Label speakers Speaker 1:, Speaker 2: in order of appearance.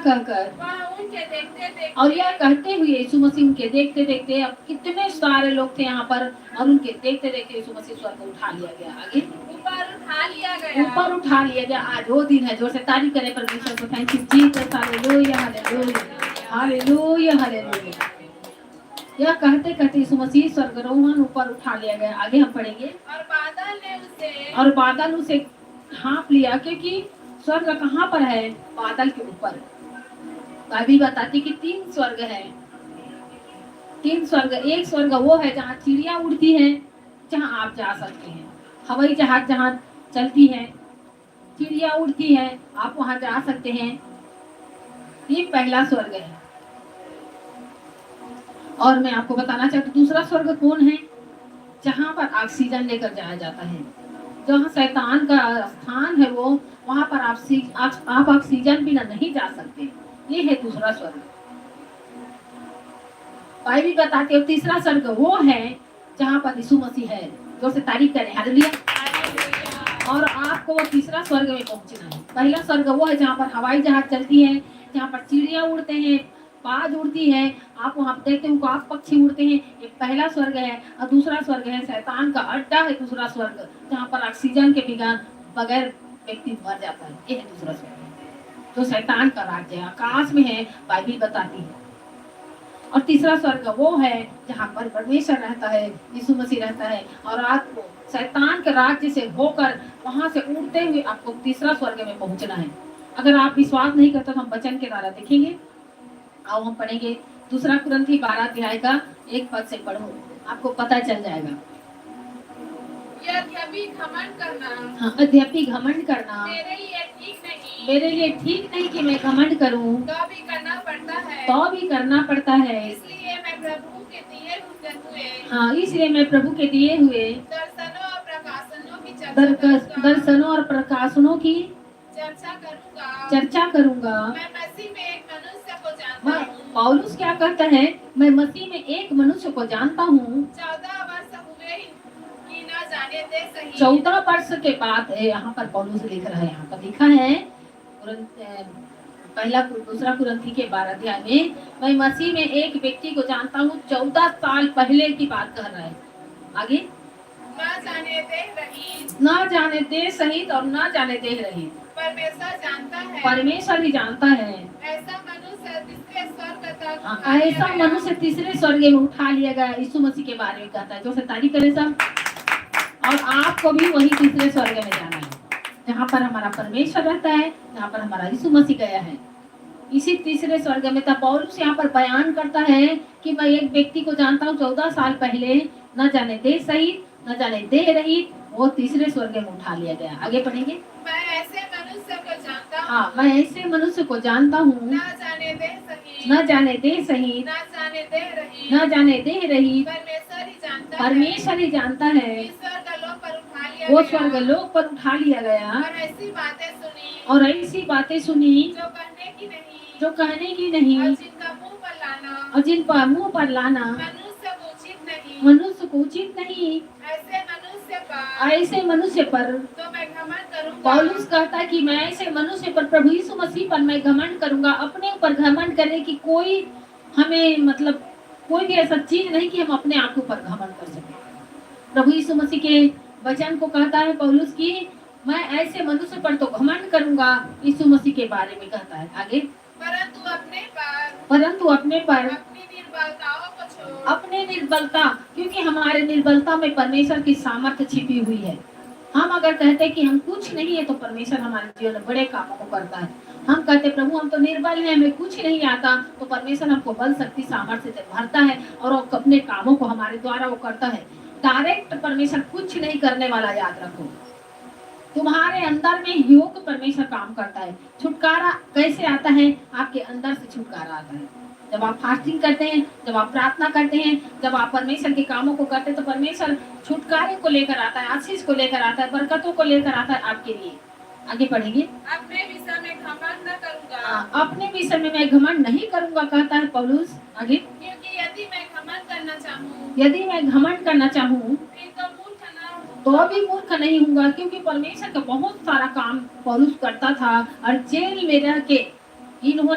Speaker 1: कहकर
Speaker 2: वह उनके देखते देखते
Speaker 1: और यह कहते हुए यीशु मसीह उनके देखते देखते, अब कितने सारे लोग थे यहाँ पर, और उनके देखते देखते यीशु मसीह स्वर्ग में उठा लिया गया। आगे
Speaker 2: ऊपर उठा लिया गया।
Speaker 1: ऊपर उठा लिया गया। आज वो दिन है। जोर से तारीफ करें परमेश्वर को। Thank you Jesus. Hallelujah hallelujah hallelujah hallelujah. यह कहते कहते यीशु मसीह स्वर्गारोहण ऊपर उठा लिया गया। आगे हम पढ़ेंगे। और बादल उसे ढांप लिया, क्योंकि स्वर्ग कहाँ पर है? बादल के ऊपर। बाइबल बताती कि 3 स्वर्ग है। 3 स्वर्ग। एक स्वर्ग वो है जहाँ चिड़िया उड़ती है, जहाँ आप जा सकते हैं। हवाई जहाज जहाँ चलती है, चिड़िया उड़ती है, आप वहां जा सकते हैं। ये पहला स्वर्ग है। और मैं आपको बताना चाहती हूँ दूसरा स्वर्ग कौन है? जहाँ पर ऑक्सीजन लेकर जाया जाता है, जहाँ शैतान का स्थान है, वो वहां पर आप ऑक्सीजन बिना नहीं जा सकते। ये है दूसरा स्वर्ग। बाइबल बताते हो तीसरा स्वर्ग वो है जहाँ पर यीशु मसीह है। जो से तारीफ करें। हालेलुया। और आपको वो तीसरा स्वर्ग में पहुंचना है। पहला स्वर्ग वो है जहाँ पर हवाई जहाज चलती है, जहाँ पर चिड़िया उड़ते हैं, बाज उड़ती है, आप वहाँ देखते हो आप पक्षी उड़ते हैं। ये पहला स्वर्ग है। और दूसरा स्वर्ग है शैतान का अड्डा है। दूसरा स्वर्ग जहाँ पर ऑक्सीजन के बगैर व्यक्ति मर जाता है। ये है दूसरा स्वर्ग, जो शैतान का राज्य है, आकाश में है, बाइबल बताती है। और तीसरा स्वर्ग वो है जहाँ पर परमेश्वर रहता है, यीशु मसीह रहता है, और आपको शैतान के राज्य से होकर वहां से उड़ते हुए आपको तीसरा स्वर्ग में पहुंचना है। अगर आप विश्वास नहीं करते तो हम वचन के द्वारा देखेंगे। आओ हम पढ़ेंगे। दूसरा कुरिन्थी 12 अध्याय का 1 पद से पढ़ो, आपको पता चल जाएगा।
Speaker 2: यद्यपि घमंड करना,
Speaker 1: यद्यपि घमंड करना
Speaker 2: मेरे लिए ठीक नहीं,
Speaker 1: मेरे लिए ठीक नहीं कि मैं घमंड करूं,
Speaker 2: तो भी करना पड़ता है।
Speaker 1: तो भी करना पड़ता है।
Speaker 2: इसलिए मैं प्रभु के दिए हुए
Speaker 1: हाँ, इसलिए मैं प्रभु के दिए हुए
Speaker 2: दर्शनों और प्रकाशनों की चर्चा करूंगा। मैं मसीह में एक मनुष्य को जानता हूँ।
Speaker 1: पौलुस क्या करता है? मैं मसीह में एक मनुष्य को जानता हूँ।
Speaker 2: 14 वर्ष हुए कि न जाने दे सही।
Speaker 1: 14 वर्ष के बाद यहाँ पर पौलुस लिख रहा है। यहाँ पर लिखा है दूसरा कुरिन्थी के 12 अध्याय में, मैं मसीह में एक व्यक्ति को जानता हूँ। 14 साल पहले की बात कर रहा है। आगे
Speaker 2: न जाने दे
Speaker 1: सहित और न जाने दे रहित
Speaker 2: परमेश्वर जानता है।
Speaker 1: परमेश्वर ही जानता है।
Speaker 2: ऐसा मनुष्य
Speaker 1: तीसरे स्वर्ग में उठा लिया गया। यीशु मसीह के बारे में कहता है। जो से तारीफ करें सब। और आपको भी वही तीसरे स्वर्ग में जाना है, जहाँ पर हमारा परमेश्वर रहता है, जहाँ पर हमारा यीशु मसीह गया है। इसी तीसरे स्वर्ग में तब पौलुस यहाँ पर बयान करता है कि मैं एक व्यक्ति को जानता हूँ 14 साल पहले, न जाने दे सहित न जाने दे रही, वो तीसरे स्वर्ग में उठा लिया गया। आगे पढ़ेंगे।
Speaker 2: मैं ऐसे मनुष्य को जानता हूँ।
Speaker 1: हाँ, मैं ऐसे मनुष्य को जानता हूँ।
Speaker 2: न जाने दे सही,
Speaker 1: न जाने दे रही परमेश्वर ही जानता है। वो स्वर्ग लोक पर उठा लिया गया। और ऐसी बातें सुनी जो कहने की नहीं, और जिनका मुंह पर लाना मनुष्य को उचित नहीं। ऐसे मनुष्य पर
Speaker 2: तो मैं घमंड करूंगा।
Speaker 1: पौलुस कहता है कि मैं ऐसे मनुष्य पर, प्रभु यीशु मसीह पर मैं घमंड करूंगा। अपने ऊपर घमंड करने की कोई हमें मतलब कोई भी ऐसा चीज नहीं कि हम अपने आप ऊपर घमंड कर सके। प्रभु यीशु मसीह के वचन को कहता है पौलुस की मैं ऐसे मनुष्य पर तो घमंड करूंगा। यीशु मसीह के बारे में कहता है। आगे
Speaker 2: परंतु
Speaker 1: अपने पर अपने निर्बलता, क्योंकि हमारे निर्बलता में परमेश्वर की सामर्थ्य छिपी हुई है। हम अगर कहते हैं कि हम कुछ नहीं है, तो परमेश्वर हमारे जीवन में बड़े कामों को करता है। हम कहते प्रभु हम तो निर्बल हैं, हमें कुछ नहीं आता, तो परमेश्वर हमको बल शक्ति सामर्थ्य से भरता है और वो अपने कामों को हमारे द्वारा वो करता है। डायरेक्ट परमेश्वर कुछ नहीं करने वाला, याद रखो। तुम्हारे अंदर में योग परमेश्वर काम करता है। छुटकारा कैसे आता है? आपके अंदर से छुटकारा आता है। जब आप फास्टिंग करते हैं, जब आप प्रार्थना करते हैं, जब आप परमेश्वर के कामों को करते हैं, तो परमेश्वर छुटकारे को लेकर आता है, आशीष को लेकर आता है, बरकतों को लेकर आता है आपके लिए। आगे पढ़ेंगे।
Speaker 2: अपने विषय में घमंड न करूंगा।
Speaker 1: अपने विषय में मैं घमंड नहीं करूंगा, कहता है पौलुस। आगे
Speaker 2: क्योंकि यदि मैं घमंड करना चाहूँ तो
Speaker 1: भी मूर्ख नहीं होऊंगा, क्योंकि परमेश्वर का बहुत सारा काम पौलुस करता था और जेल में रह के इन्होंने